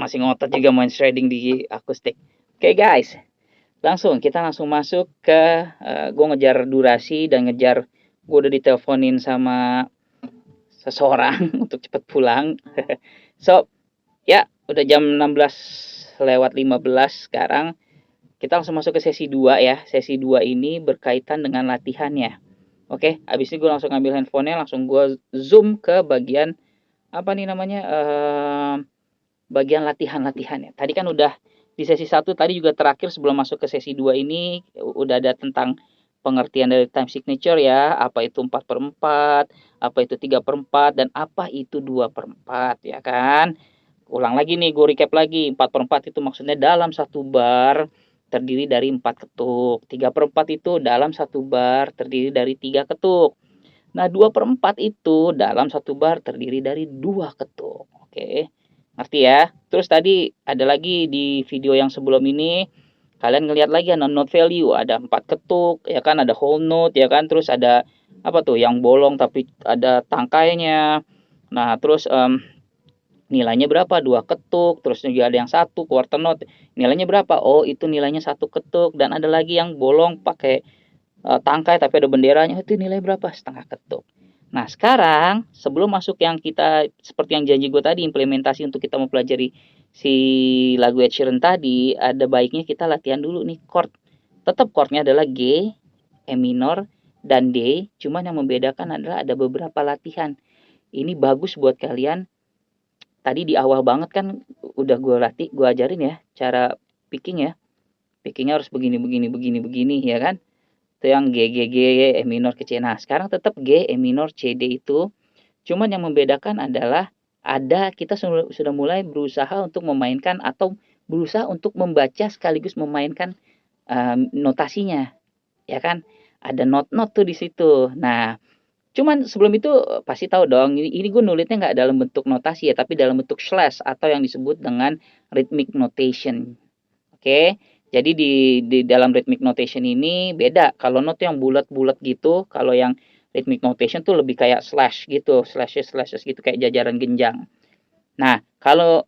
masih ngotot juga main shredding di akustik. Oke guys, kita langsung masuk ke gue ngejar durasi dan ngejar gue udah diteleponin sama seseorang untuk cepet pulang. So, ya udah jam 16:15 sekarang. Kita langsung masuk ke sesi 2 ya. Sesi 2 ini berkaitan dengan latihannya. Oke, habis ini gue langsung ambil handphonenya, langsung gue zoom ke bagian apa nih namanya bagian latihan-latihannya. Tadi kan udah di sesi 1 tadi juga terakhir sebelum masuk ke sesi 2 ini udah ada tentang pengertian dari time signature ya, apa itu 4/4, apa itu 3/4, dan apa itu 2/4 ya kan. Ulang lagi nih, gue recap lagi. 4/4 itu maksudnya dalam satu bar terdiri dari 4 ketuk. 3/4 itu dalam satu bar terdiri dari 3 ketuk. Nah, 2/4 itu dalam satu bar terdiri dari 2 ketuk. Oke, ngerti ya? Terus tadi ada lagi di video yang sebelum ini, kalian ngelihat lagi ada note value, ada 4 ketuk, ya kan, ada whole note, ya kan, terus ada apa tuh, yang bolong tapi ada tangkainya. Nah, terus nilainya berapa? 2 ketuk, terus juga ada yang 1 quarter note. Nilainya berapa? Oh, itu nilainya 1 ketuk, dan ada lagi yang bolong pakai tangkai tapi ada benderanya, itu nilai berapa? Setengah ketuk. Nah, sekarang sebelum masuk yang kita seperti yang janji gue tadi, implementasi untuk kita mempelajari si lagu Ed Sheeran tadi, ada baiknya kita latihan dulu nih chord. Tetap chordnya adalah G, E minor, dan D, cuman yang membedakan adalah ada beberapa latihan. Ini bagus buat kalian. Tadi di awal banget kan udah gue ajarin ya cara picking ya. Pickingnya harus begini ya kan. Itu yang G, E minor ke C. Nah, sekarang tetap G, E minor, C, D itu. Cuman yang membedakan adalah kita sudah mulai berusaha untuk memainkan atau berusaha untuk membaca sekaligus memainkan notasinya. Ya kan? Ada not tuh di situ. Nah, cuman sebelum itu pasti tahu dong, ini gue nulisnya nggak dalam bentuk notasi ya, tapi dalam bentuk slash atau yang disebut dengan rhythmic notation. Oke, jadi di dalam rhythmic notation ini beda. Kalau note yang bulat-bulat gitu, kalau yang rhythmic notation tuh lebih kayak slash gitu, slashes gitu kayak jajaran genjang. Nah, kalau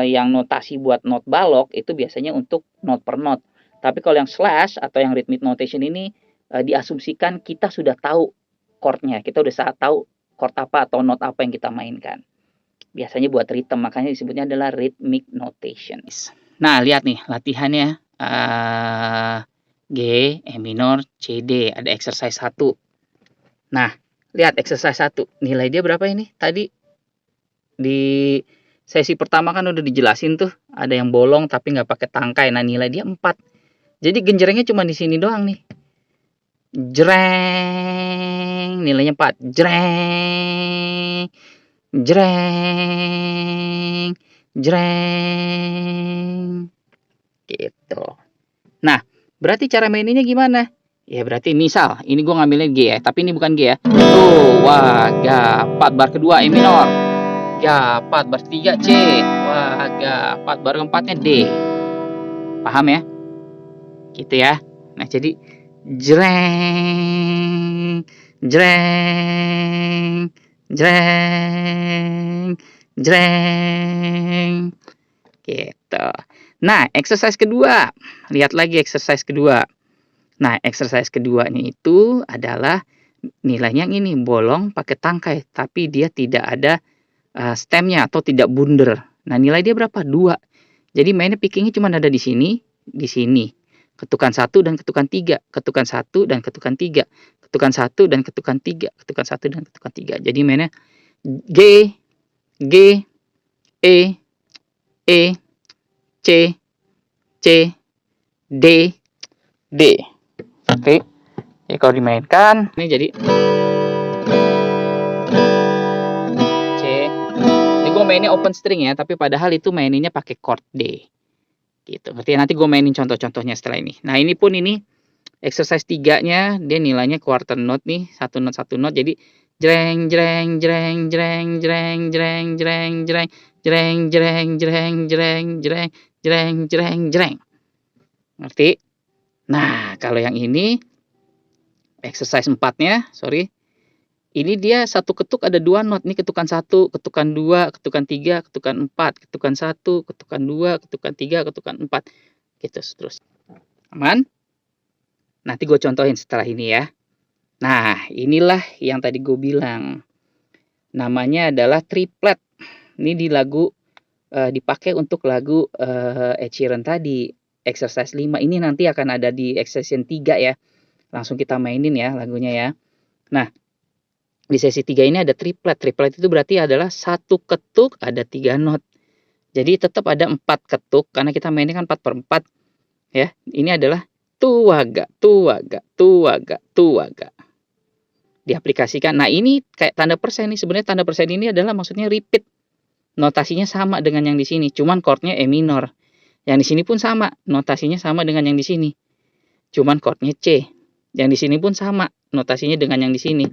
yang notasi buat not balok itu biasanya untuk note per note. Tapi kalau yang slash atau yang rhythmic notation ini diasumsikan kita sudah tahu chordnya, kita udah tahu chord apa atau note apa yang kita mainkan. Biasanya buat rhythm, makanya disebutnya adalah rhythmic notation. Nah, lihat nih latihannya. G, E minor, C, D. Ada exercise 1. Nah, lihat exercise 1. Nilai dia berapa ini? Tadi di sesi pertama kan udah dijelasin tuh. Ada yang bolong tapi nggak pakai tangkai. Nah, nilai dia 4. Jadi genjrengnya cuma di sini doang nih. Jreng, nilainya 4. Jreng, jreng, jreng, gitu. Nah, berarti cara maininnya gimana? Ya berarti misal ini gue ngambilnya G ya, tapi ini bukan G ya. Tuh, wah, Ga 4 bar kedua E minor, Ga 4 bar ketiga C, wah, Ga 4 bar keempatnya D. Paham ya? Gitu ya. Nah, jadi jreng, jreng, jreng, jreng, gitu. Nah, exercise kedua. Lihat lagi exercise kedua. Nah, exercise keduanya itu adalah nilainya yang ini, bolong pakai tangkai, tapi dia tidak ada stemnya atau tidak bunder. Nah, nilai dia berapa? 2. Jadi mainnya pickingnya cuma ada di sini, di sini. Ketukan 1 dan ketukan 3, ketukan 1 dan ketukan 3, ketukan 1 dan ketukan 3, ketukan 1 dan ketukan 3. Jadi mainnya G, G, E, E, C, C, D, D. Oke. Ya kalau dimainkan ini jadi C. Ini gue mainnya open string ya, tapi padahal itu maininnya pakai chord D. Gitu. Berarti nanti gue mainin contoh-contohnya setelah ini. Nah, ini pun ini exercise 3-nya dia nilainya quarter note nih, satu note. Jadi jreng jreng jreng jreng jreng jreng jreng jreng jreng jreng jreng jreng jreng jreng jreng jreng. Ngerti? Nah, kalau yang ini exercise 4-nya, sorry. Ini dia satu ketuk ada 2 not. Ini ketukan 1, ketukan 2, ketukan 3, ketukan 4, ketukan 1, ketukan 2, ketukan 3, ketukan 4. Gitu terus. Aman? Nanti gue contohin setelah ini ya. Nah, inilah yang tadi gue bilang. Namanya adalah triplet. Ini di lagu dipakai untuk lagu Ed Sheeran tadi, exercise 5. Ini nanti akan ada di exercise 3 ya. Langsung kita mainin ya lagunya ya. Nah, di sesi 3 ini ada triplet. Triplet itu berarti adalah satu ketuk ada 3 not. Jadi tetap ada 4 ketuk karena kita mainnya kan 4/4 ya. Ini adalah tuwaga, tuwaga, tuwaga, tuwaga. Diaplikasikan. Nah, ini kayak tanda persen nih. Sebenarnya tanda persen ini adalah maksudnya repeat. Notasinya sama dengan yang di sini, cuman chordnya E minor. Yang di sini pun sama, notasinya sama dengan yang di sini. Cuman chordnya C. Yang di sini pun sama, notasinya dengan yang di sini.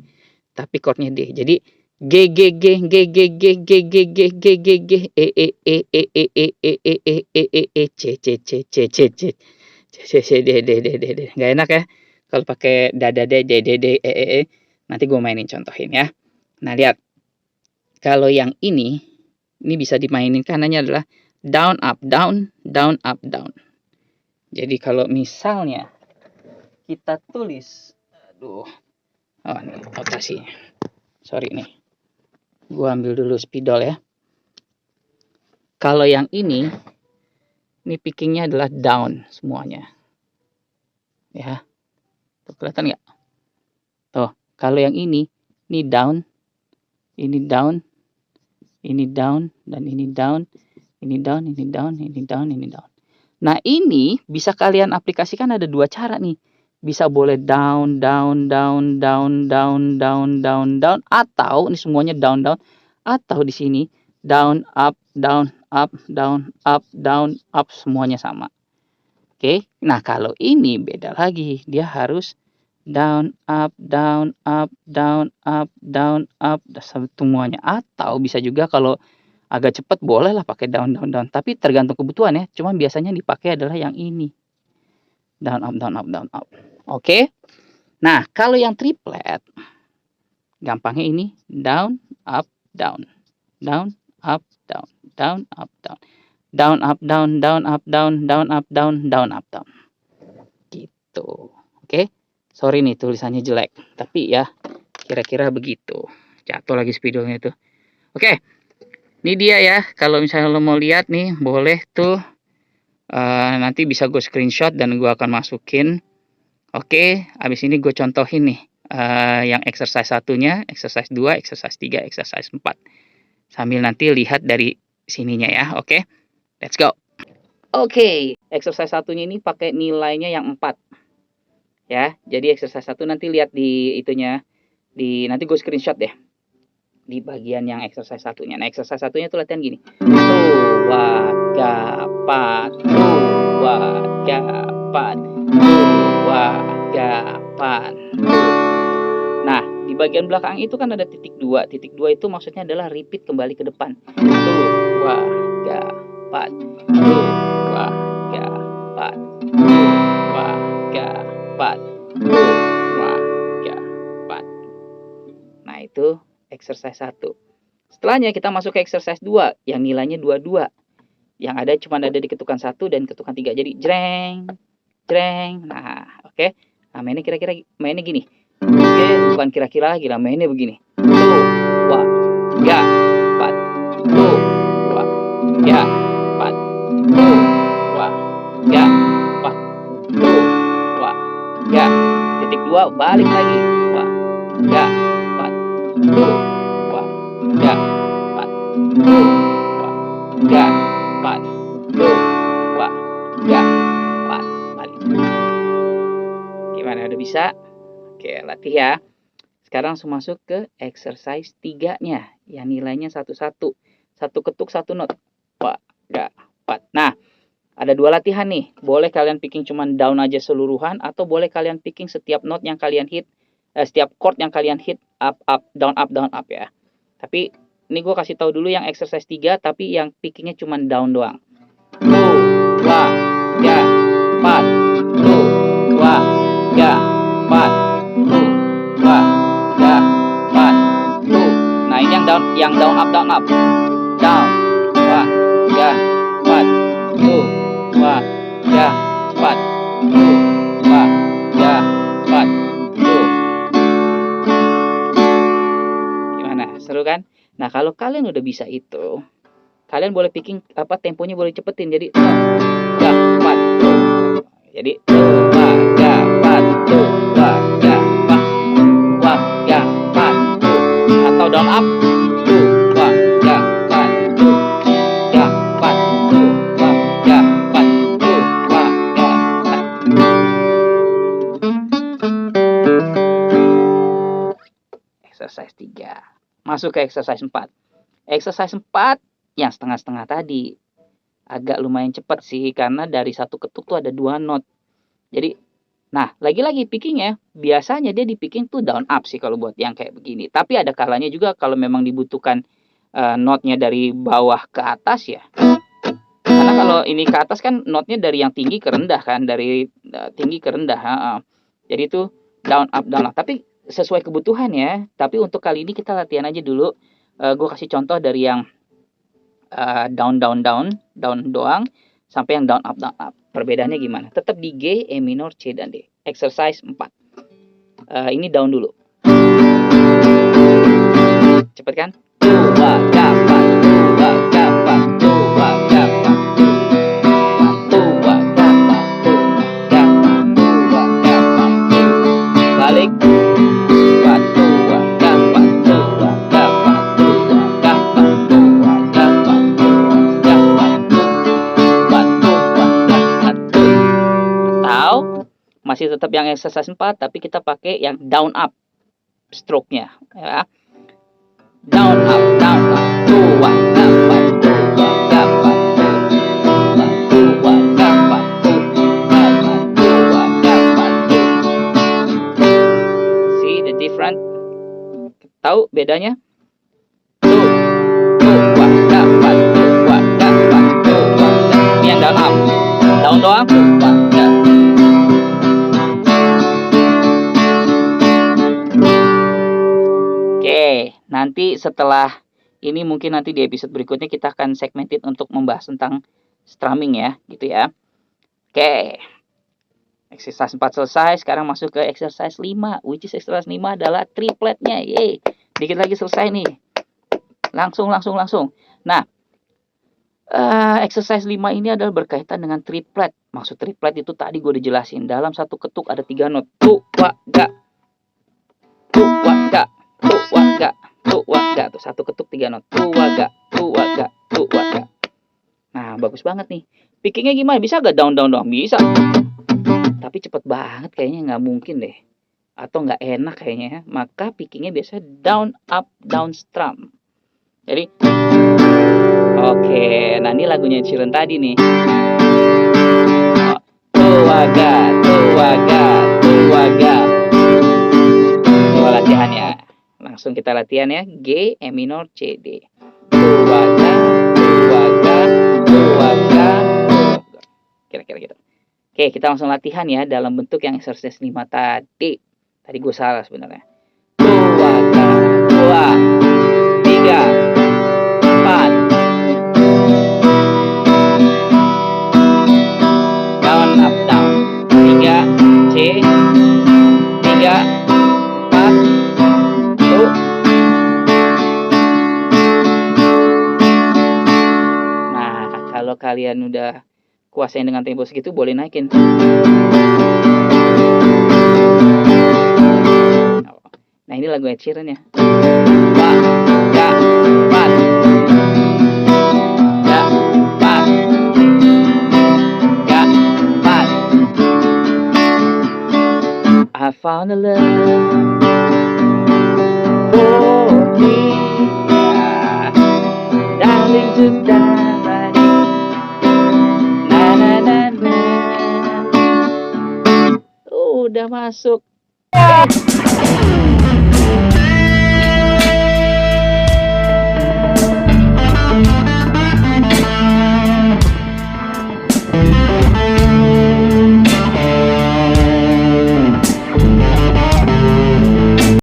Tapi chordnya D. Jadi G G G G G G G G G G G G E E E E E E E E E E E E C C C C C C C C D D D D D. Gak enak ya kalau pakai dada D D D D E E E. Nanti gue mainin contohin ya. Nah, lihat. Kalau yang ini bisa dimainin kanannya adalah down up down down up down. Jadi kalau misalnya kita tulis, aduh, oh ini notasinya, sorry nih, gua ambil dulu spidol ya. Kalau yang ini pickingnya adalah down semuanya, ya, tuh kelihatan nggak? Tuh, kalau yang ini down, ini down, ini down, dan ini down, ini down, ini down, ini down, ini down. Nah, ini bisa kalian aplikasikan ada 2 cara nih. Bisa boleh down, down, down, down, down, down, down, down, atau ini semuanya down, down, atau di sini down, up, down, up, down, up, down, up, semuanya sama. Oke, nah kalau ini beda lagi, dia harus down, up, down, up, down, up, down, up, semuanya. Atau bisa juga kalau agak cepat boleh lah pakai down, down, down. Tapi tergantung kebutuhan ya. Cuman biasanya dipakai adalah yang ini. Down, up, down, up, down, up. Oke. Nah, kalau yang triplet, gampangnya ini down, up, down. Down, up, down. Down, up, down. Down, up, down, down, up, down, down, up, down, down, up, down. Gitu. Oke. Sorry nih tulisannya jelek. Tapi ya, kira-kira begitu. Jatuh lagi spidolnya itu. Oke. Ini dia ya, kalau misalnya lo mau lihat nih, boleh tuh nanti bisa gue screenshot dan gue akan masukin. Oke, habis ini gue contohin nih yang exercise 1-nya, exercise 2, exercise 3, exercise 4. Sambil nanti lihat dari sininya ya, oke? Let's go. Oke, exercise 1-nya ini pakai nilainya yang 4. Ya, jadi exercise 1 nanti lihat di itunya, nanti gue screenshot deh. Di bagian yang exercise 1-nya. Nah, exercise 1-nya itu latihan gini. Tuwaga, pat, tuwaga, pat, tuwaga, pat. Nah, di bagian belakang itu kan ada titik 2. Titik 2 itu maksudnya adalah repeat kembali ke depan. Tuwaga, pat, tuwaga, pat, tuwaga, pat, tuwaga, pat. Nah, itu exercise 1. Setelahnya kita masuk ke exercise 2 yang nilainya 22. Yang ada cuma ada di ketukan 1 dan ketukan 3. Jadi jreng, jreng. Nah, oke. Nah, mainnya kira-kira mainnya gini. Oke, bukan kira-kira lagi lah, mainnya begini. Tuh, ga, pat. Tuh, ga, pat. Tuh, ga, pat. Tuh, ga. Titik 2 balik lagi. Ga, pat. Tuh, ga, pat. Tuh, ga, pat. Tuh, ga, pat. Balik. Gimana, udah bisa? Oke, latih ya. Sekarang langsung masuk ke exercise 3-nya yang nilainya 1-1. Satu ketuk, satu not. Ga, pat. Nah, ada 2 latihan nih. Boleh kalian picking cuman down aja seluruhan, atau boleh kalian picking setiap note yang kalian hit, setiap chord yang kalian hit up, up, down, up ya. Tapi ini gue kasih tahu dulu yang exercise 3, tapi yang pickingnya cuma down doang. Tuh, ga, pat. Tuh, ga, pat. Tuh, ga, pat. yang down up down. Wah, ya, 4, 2, wah, ya, 4, 2, wah, ya, 4, 2. Gimana? Seru kan? Nah, kalau kalian udah bisa itu, kalian boleh picking temponya boleh cepetin. Jadi 2, 4, 2. Jadi 2, 4, 2, 4, 2, atau down up 2, 4, 2, 4, 2, 4. Exercise 3. Masuk ke exercise 4. Exercise 4 yang setengah-setengah tadi agak lumayan cepat sih, karena dari satu ketuk tuh ada 2 not. Jadi, nah lagi-lagi pickingnya biasanya dia di picking tuh down up sih kalau buat yang kayak begini. Tapi ada kalanya juga kalau memang dibutuhkan notnya dari bawah ke atas ya. Karena kalau ini ke atas kan notnya dari yang tinggi ke rendah kan, dari tinggi ke rendah. Jadi itu down up. Tapi sesuai kebutuhan ya. Tapi untuk kali ini kita latihan aja dulu. Gue kasih contoh dari yang down doang sampai yang down up. Perbedaannya gimana? Tetap di G, E minor, C dan D. Exercise 4. Ini down dulu. Cepet kan? 2, 4, 2, 4, 2, 4, 2, 4, 2, 4, 2, 4, 2, 4, 2. Balik. 2, 4, 2, 4, 2, 4, 2, 4, 2. Atau masih tetap yang exercise 4 tapi kita pakai yang down up stroke-nya ya. Down up 2, 4, 2, 4, 2, 4, 2, 4, 2. See the different? Tahu bedanya? 2, 4, 2, 4, 2. Ini yang down up. Down doang. 2, 4. Nanti setelah ini mungkin nanti di episode berikutnya kita akan segmented untuk membahas tentang strumming ya, gitu ya. Oke. Exercise 4 selesai, sekarang masuk ke exercise 5, which is exercise 5 adalah tripletnya. Yeay. Dikit lagi selesai nih. Langsung. Nah, exercise 5 ini adalah berkaitan dengan triplet. Maksud triplet itu tadi gue udah jelasin. Dalam satu ketuk ada 3 not. Tu, wa, ga. Tu, wa, ga. Tu, wa, ga. Tu, wa, ga. Tuh, satu ketuk 3 not. Tu, wa, ga. Tu, wa, ga. Tu, wa, ga. Nah, bagus banget nih. Pickingnya gimana? Bisa gak down? Bisa. Tapi cepet banget kayaknya, nggak mungkin deh. Atau nggak enak kayaknya ya. Maka pickingnya biasa down, up, down, strum. Jadi, oke. Nah, ini lagunya Sheeran tadi nih. Tuwaga, tuwaga, tuwaga. Coba latihannya. Langsung kita latihan ya. G, E minor, C, D. Tuwaga, tuwaga, tuwaga. Kira-kira gitu. Oke, kita langsung latihan ya dalam bentuk yang exercise 5 tadi. Tadi gue salah sebenarnya. 2, 3, 4. Down, up, down. 3, C, 3, 4, 2. Nah, kalau kalian udah kuasain dengan tempo segitu, boleh naikin. Nah, ini lagu Ed Sheeran ya. Wa, ga, pat. Ga, pat. Ga, pat. I found a love for me. Darling to die. Udah masuk.